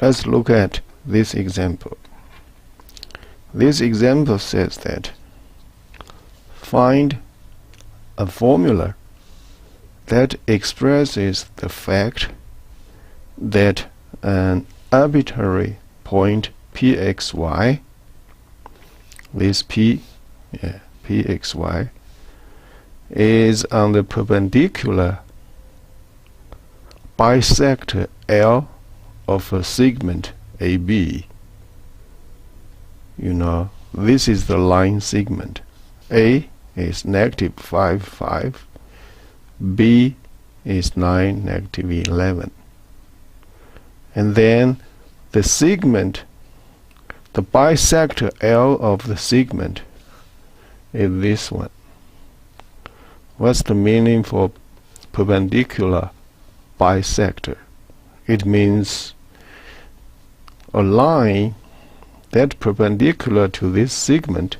Let's look at this example. This example says that find a formula that expresses the fact that an arbitrary point pxy, this pxy, is on the perpendicular bisector L of a segment AB. You know, this is the line segment. A is negative 5, 5. B is 9, negative 11. And then the segment, the bisector L of the segment is this one. What's the meaning for perpendicular bisector? It means a line that's perpendicular to this segment,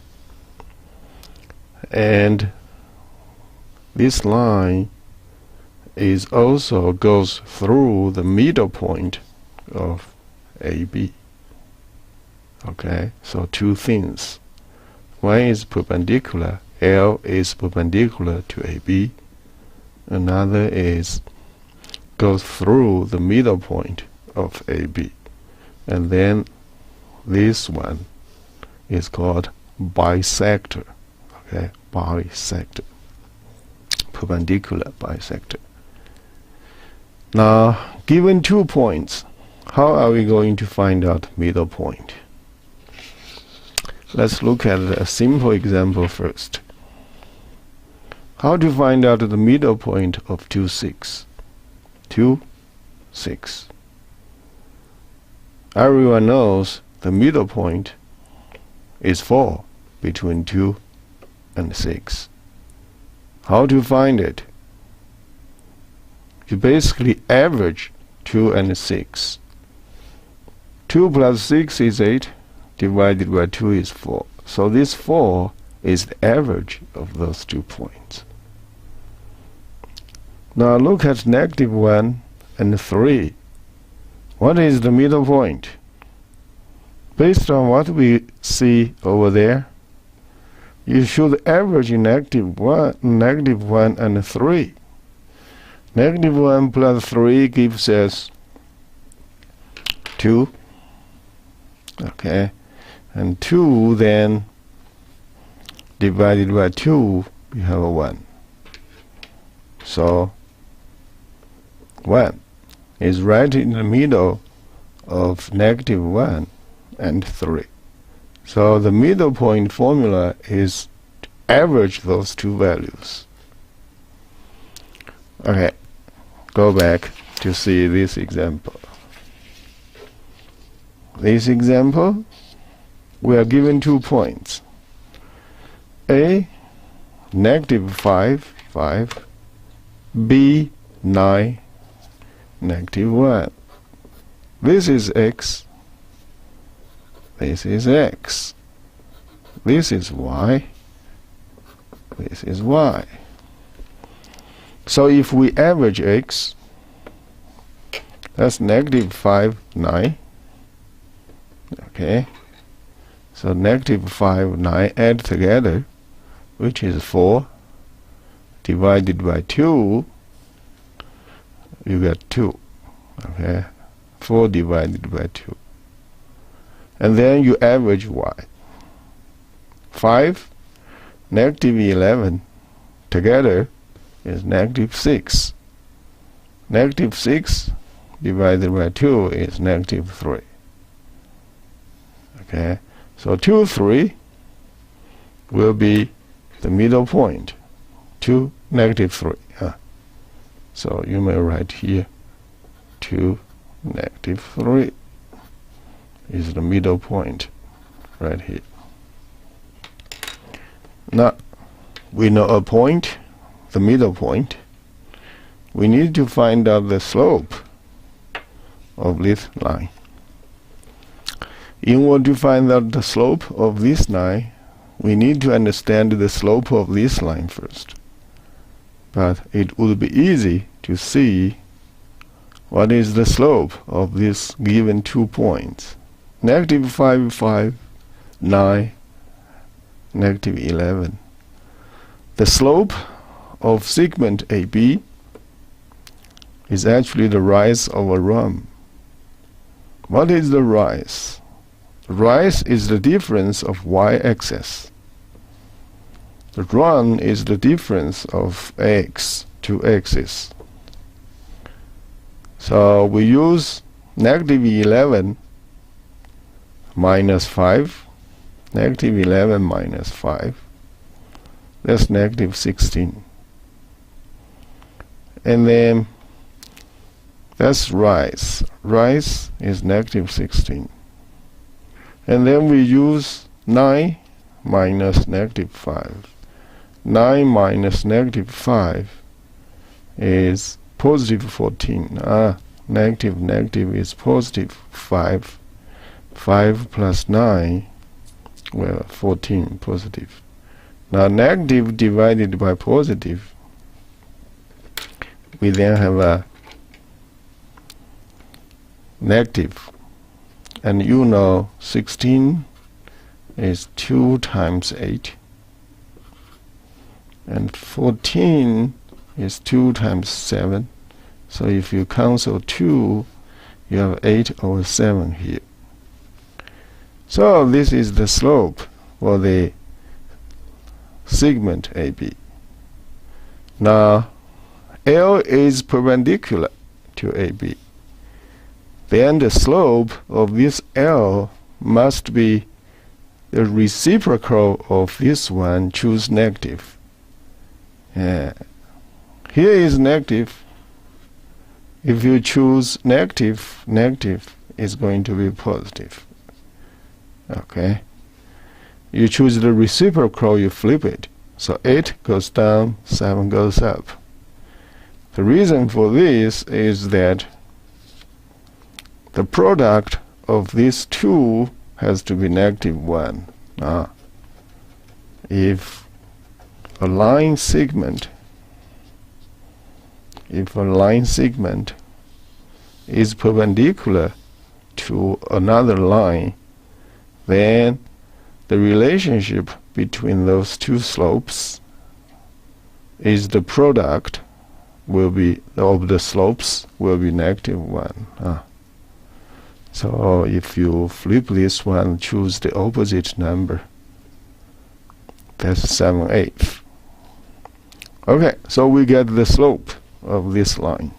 and this line is also goes through the middle point of AB. Okay, so two things. One is perpendicular, L is perpendicular to AB. Another is goes through the middle point of AB. And then this one is called bisector. Okay, bisector, perpendicular bisector. Now, given 2 points, how are we going to find out middle point? Let's look at a simple example first. How to find out the middle point of 2, 6? 2, 6. Everyone knows the middle point is 4 between 2 and 6. How to find it? You basically average 2 and 6. 2 plus 6 is 8, divided by 2 is 4. So this 4 is the average of those 2 points. Now look at negative 1 and 3. What is the middle point? Based on what we see over there, you should average negative 1 and 3. Negative 1 plus 3 gives us 2. Okay, and 2 then divided by 2, we have a 1. So 1 is right in the middle of negative 1 and 3. So the middle point formula is to average those two values. Okay, go back to see this example. This example, we are given 2 points. A, negative 5, 5. B, 9, negative 1. This is x. This is x. This is y. This is y. So if we average x, that's negative 5, 9. Okay. So negative 5, 9 add together, which is 4, divided by 2, you get 2. Okay. 4 divided by 2. And then you average y. 5, negative 11 together is negative 6. Negative 6 divided by 2 is negative 3. Okay, so 2, 3 will be the middle point. 2, negative 3. So you may write here 2, negative 3 is the middle point right here. Now we know a point, the middle point. We need to find out the slope of this line. In order to find out the slope of this line, we need to understand the slope of this line first. But it would be easy to see what is the slope of this given 2 points? Negative 5, 5, 9, negative 11. The slope of segment AB is actually the rise of a rhomb. What is the rise? Rise is the difference of y-axis. The run is the difference of x to axis. So we use negative 11 minus 5, negative 11 minus 5, that's negative 16. And then that's rise. Rise is negative 16. And then we use 9 minus negative 5. 9 minus negative 5 is positive 14. Negative is positive 5. 5 plus 9, well, 14 positive. Now negative divided by positive, we then have a negative. And you know 16 is 2 times 8. And 14 is 2 times 7. So if you cancel 2, you have 8 over 7 here. So this is the slope for the segment AB. Now L is perpendicular to AB. Then the slope of this L must be the reciprocal of this one. Choose negative. Here is negative. If you choose negative, negative is going to be positive. Okay. You choose the reciprocal, you flip it. So 8 goes down, 7 goes up. The reason for this is that the product of these two has to be negative 1. If a line segment is perpendicular to another line, then the relationship between those two slopes is the product will be of the slopes will be negative 1. So if you flip this one, choose the opposite number. That's 7/8. Okay, so we get the slope of this line.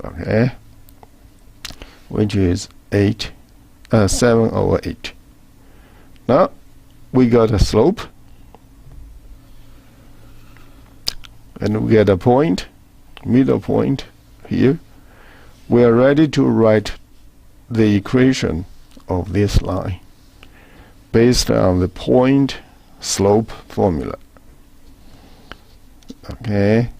Okay, which is 7 over 8. Now we got a slope, and we get a point, middle point here. We are ready to write the equation of this line based on the point slope formula. Okay,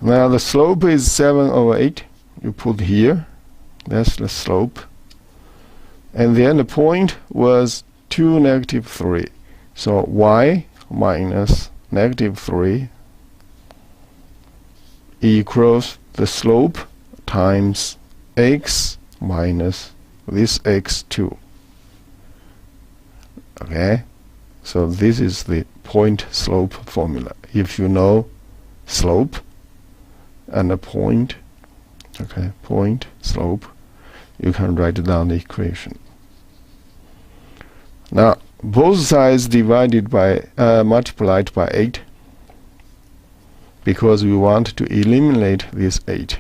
now the slope is 7 over 8. You put here, that's the slope. And then the point was 2, negative 3. So y minus negative 3 equals the slope times x minus this x2. Okay, so this is the point slope formula. If you know slope and a point, okay, point slope, you can write down the equation. Now both sides divided by multiplied by 8, because we want to eliminate this 8.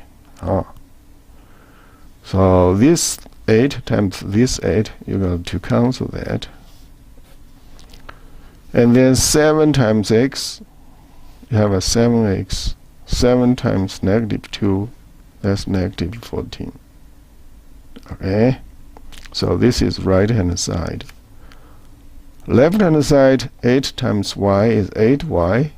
So this 8 times this 8, you're going to cancel that. And then 7 times x, you have a 7x. 7 times negative 2, that's negative 14. Okay, so this is right hand side. Left hand side, 8 times y is 8y.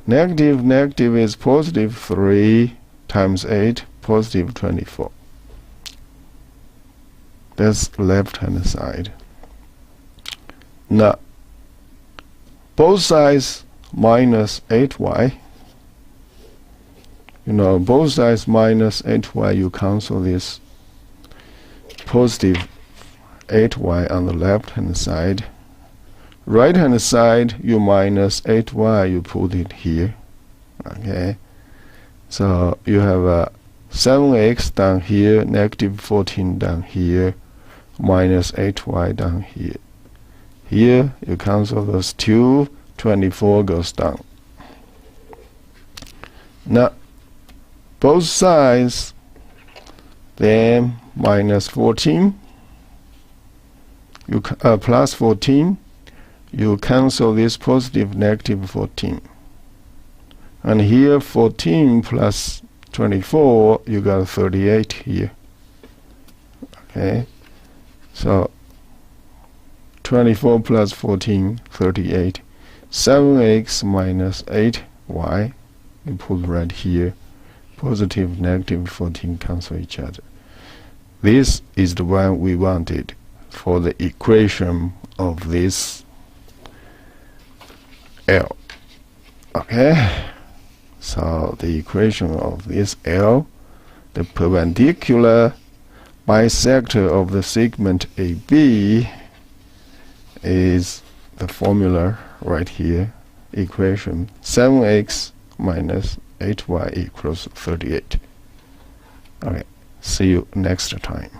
Negative is positive 3 times 8, positive 24. That's left hand side. Now both sides minus 8y, both sides minus 8y, you cancel this positive 8y on the left hand side. Right hand side, you minus 8y, you put it here. Okay, so you have 7x down here, negative 14 down here, minus 8y down here. Here you cancel those two, 24 goes down. Now both sides, then minus 14, you plus 14, you cancel this positive negative 14. And here 14 plus 24, you got 38 here. Okay, so 24 plus 14, 38. 7x minus 8y, you put right here. Positive, negative 14 cancel each other. This is the one we wanted for the equation of this L. Okay, so the equation of this L, the perpendicular bisector of the segment AB, is the formula right here. Equation 7x minus 8y equals 38. Okay, see you next time.